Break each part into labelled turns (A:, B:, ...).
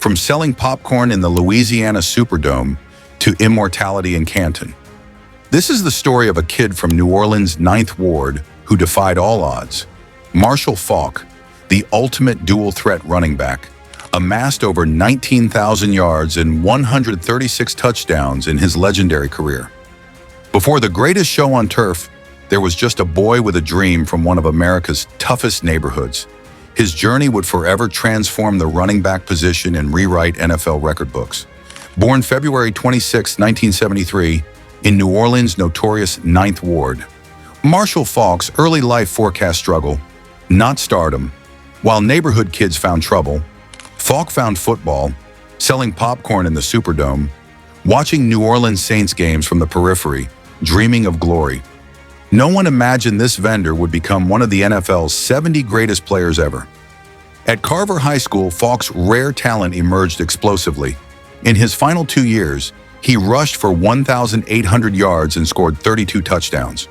A: from selling popcorn in the Louisiana Superdome to immortality in Canton. This is the story of a kid from New Orleans' Ninth Ward who defied all odds. Marshall Faulk, the ultimate dual-threat running back, amassed over 19,000 yards and 136 touchdowns in his legendary career. Before the greatest show on turf, there was just a boy with a dream from one of America's toughest neighborhoods. His journey would forever transform the running back position and rewrite NFL record books. Born February 26, 1973, in New Orleans' notorious Ninth Ward, Marshall Faulk's early life forecast struggle, not stardom. While neighborhood kids found trouble, Faulk found football, selling popcorn in the Superdome, watching New Orleans Saints games from the periphery, dreaming of glory. No one imagined this vendor would become one of the NFL's 70 greatest players ever. At Carver High School, Faulk's rare talent emerged explosively. In his final 2 years, he rushed for 1,800 yards and scored 32 touchdowns.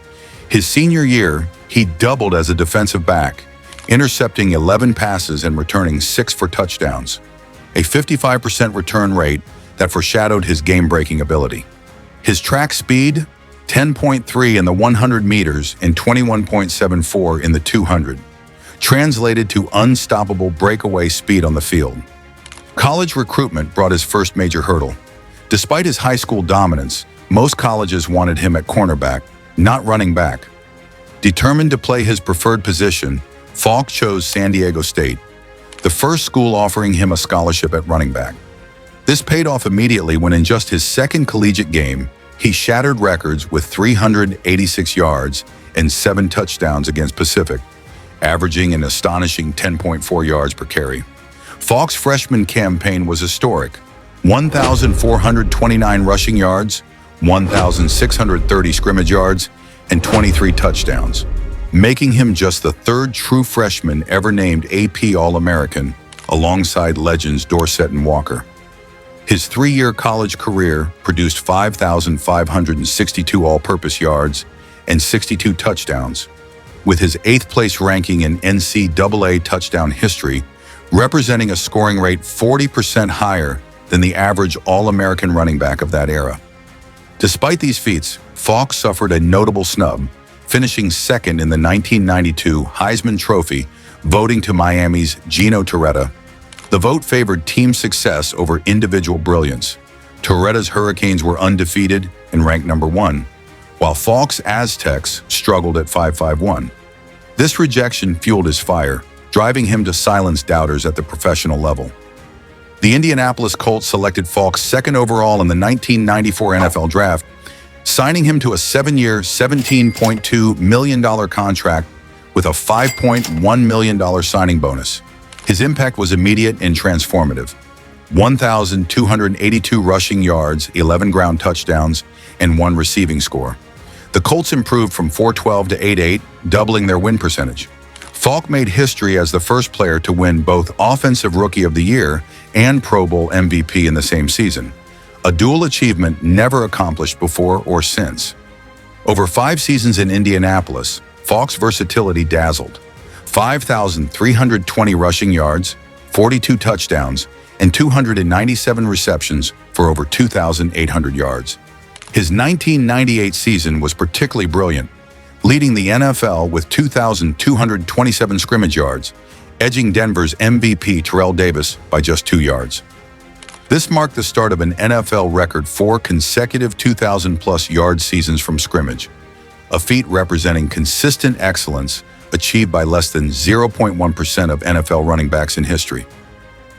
A: His senior year, he doubled as a defensive back, intercepting 11 passes and returning 6 for touchdowns, a 55% return rate that foreshadowed his game-breaking ability. His track speed, 10.3 in the 100 meters and 21.74 in the 200, translated to unstoppable breakaway speed on the field. College recruitment brought his first major hurdle. Despite his high school dominance, most colleges wanted him at cornerback, not running back. Determined to play his preferred position, Faulk chose San Diego State, the first school offering him a scholarship at running back. This paid off immediately when in just his second collegiate game, he shattered records with 386 yards and 7 touchdowns against Pacific, averaging an astonishing 10.4 yards per carry. Faulk's freshman campaign was historic: 1,429 rushing yards, 1,630 scrimmage yards, and 23 touchdowns, making him just the third true freshman ever named AP All-American, alongside legends Dorsett and Walker. His 3-year college career produced 5,562 all-purpose yards and 62 touchdowns, with his 8th-place ranking in NCAA touchdown history, representing a scoring rate 40% higher than the average All-American running back of that era. Despite these feats, Faulk suffered a notable snub, finishing second in the 1992 Heisman Trophy, voting to Miami's Gino Torretta. The vote favored team success over individual brilliance. Torretta's Hurricanes were undefeated and ranked number 1, while Faulk's Aztecs struggled at 551. This rejection fueled his fire, driving him to silence doubters at the professional level. The Indianapolis Colts selected Faulk second overall in the 1994 NFL Draft, signing him to a 7-year, $17.2 million contract with a $5.1 million signing bonus. His impact was immediate and transformative: 1,282 rushing yards, 11 ground touchdowns, and 1 receiving score. The Colts improved from 4-12 to 8-8, doubling their win percentage. Faulk made history as the first player to win both Offensive Rookie of the Year and Pro Bowl MVP in the same season, a dual achievement never accomplished before or since. Over 5 seasons in Indianapolis, Faulk's versatility dazzled: 5,320 rushing yards, 42 touchdowns, and 297 receptions for over 2,800 yards. His 1998 season was particularly brilliant, leading the NFL with 2,227 scrimmage yards, edging Denver's MVP Terrell Davis by just 2 yards. This marked the start of an NFL record 4 consecutive 2,000-plus yard seasons from scrimmage, a feat representing consistent excellence achieved by less than 0.1% of NFL running backs in history.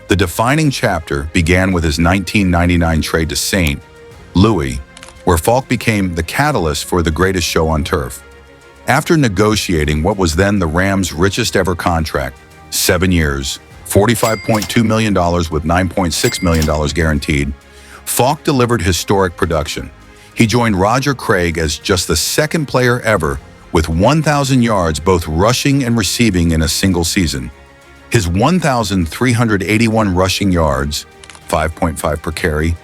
A: The defining chapter began with his 1999 trade to St. Louis, where Faulk became the catalyst for the greatest show on turf. After negotiating what was then the Rams' richest ever contract, 7 years, $45.2 million with $9.6 million guaranteed, Faulk delivered historic production. He joined Roger Craig as just the second player ever with 1,000 yards both rushing and receiving in a single season. His 1,381 rushing yards, 5.5 per carry,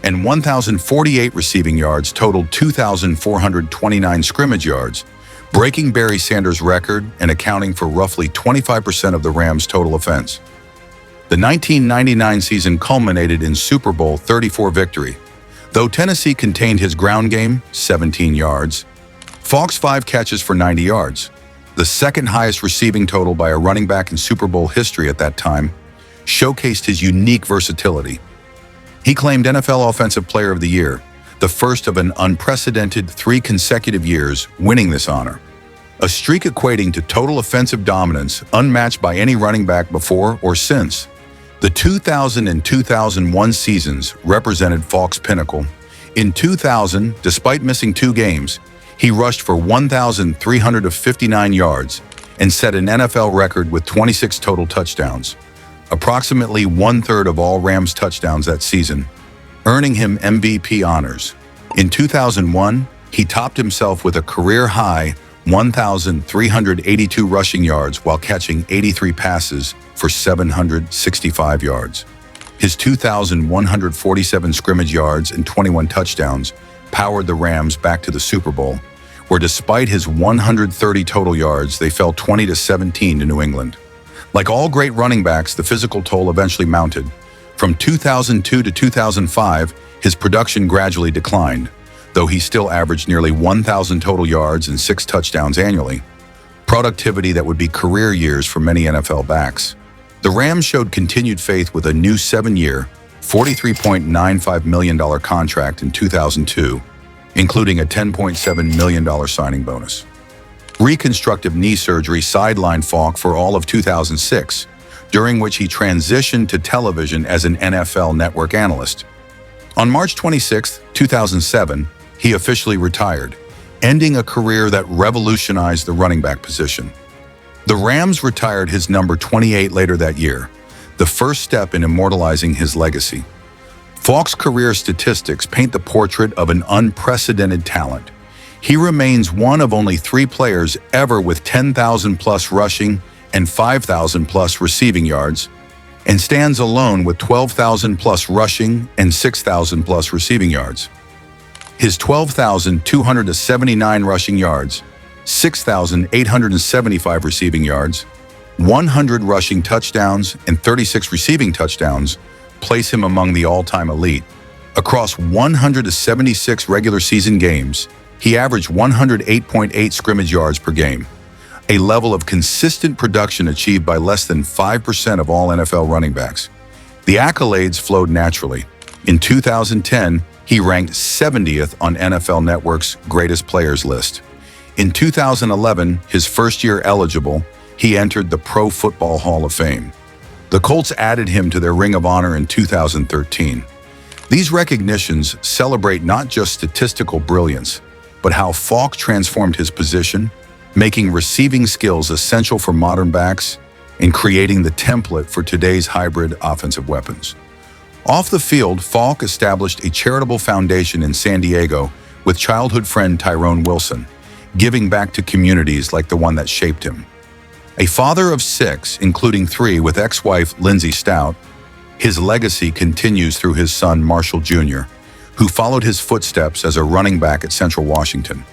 A: and 1,048 receiving yards totaled 2,429 scrimmage yards, breaking Barry Sanders' record and accounting for roughly 25% of the Rams' total offense. The 1999 season culminated in Super Bowl 34 victory. Though Tennessee contained his ground game, 17 yards, Faulk's 5 catches for 90 yards, the second highest receiving total by a running back in Super Bowl history at that time, showcased his unique versatility. He claimed NFL Offensive Player of the Year, the first of an unprecedented 3 consecutive years winning this honor, a streak equating to total offensive dominance unmatched by any running back before or since. The 2000 and 2001 seasons represented Faulk's pinnacle. In 2000, despite missing 2 games, he rushed for 1,359 yards and set an NFL record with 26 total touchdowns, approximately 1/3 of all Rams touchdowns that season, earning him MVP honors. In 2001, he topped himself with a career-high 1,382 rushing yards while catching 83 passes for 765 yards. His 2,147 scrimmage yards and 21 touchdowns powered the Rams back to the Super Bowl, where despite his 130 total yards, they fell 20-17 to New England. Like all great running backs, the physical toll eventually mounted. From 2002 to 2005, his production gradually declined, though he still averaged nearly 1,000 total yards and 6 touchdowns annually, productivity that would be career years for many NFL backs. The Rams showed continued faith with a new 7-year, $43.95 million contract in 2002, including a $10.7 million signing bonus. Reconstructive knee surgery sidelined Faulk for all of 2006, during which he transitioned to television as an NFL Network analyst. On March 26, 2007, he officially retired, ending a career that revolutionized the running back position. The Rams retired his number 28 later that year, the first step in immortalizing his legacy. Faulk's career statistics paint the portrait of an unprecedented talent. He remains one of only 3 players ever with 10,000-plus rushing and 5,000-plus receiving yards, and stands alone with 12,000-plus rushing and 6,000-plus receiving yards. His 12,279 rushing yards, 6,875 receiving yards, 100 rushing touchdowns, and 36 receiving touchdowns place him among the all-time elite. Across 176 regular season games, he averaged 108.8 scrimmage yards per game, a level of consistent production achieved by less than 5% of all NFL running backs. The accolades flowed naturally. In 2010, he ranked 70th on NFL Network's Greatest Players list. In 2011, his first year eligible, he entered the Pro Football Hall of Fame. The Colts added him to their Ring of Honor in 2013. These recognitions celebrate not just statistical brilliance, but how Faulk transformed his position, making receiving skills essential for modern backs and creating the template for today's hybrid offensive weapons. Off the field, Faulk established a charitable foundation in San Diego with childhood friend Tyrone Wilson, giving back to communities like the one that shaped him. A father of 6, including 3 with ex-wife Lindsay Stout, his legacy continues through his son Marshall Jr., who followed his footsteps as a running back at Central Washington.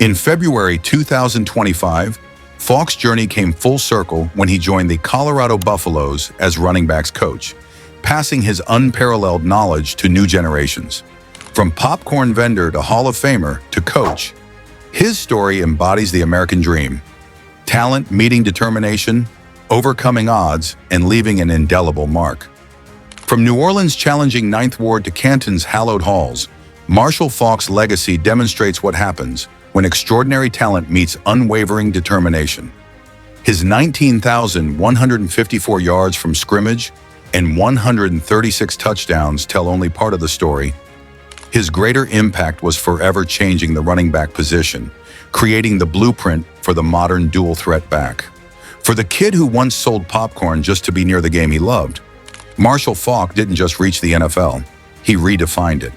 A: In February 2025, Faulk's journey came full circle when he joined the Colorado Buffaloes as running backs coach, passing his unparalleled knowledge to new generations. From popcorn vendor to Hall of Famer to coach, his story embodies the American dream: talent meeting determination, overcoming odds, and leaving an indelible mark. From New Orleans' challenging Ninth Ward to Canton's hallowed halls, Marshall Faulk's legacy demonstrates what happens when extraordinary talent meets unwavering determination. His 19,154 yards from scrimmage and 136 touchdowns tell only part of the story. His greater impact was forever changing the running back position, creating the blueprint for the modern dual-threat back. For the kid who once sold popcorn just to be near the game he loved, Marshall Faulk didn't just reach the NFL, he redefined it.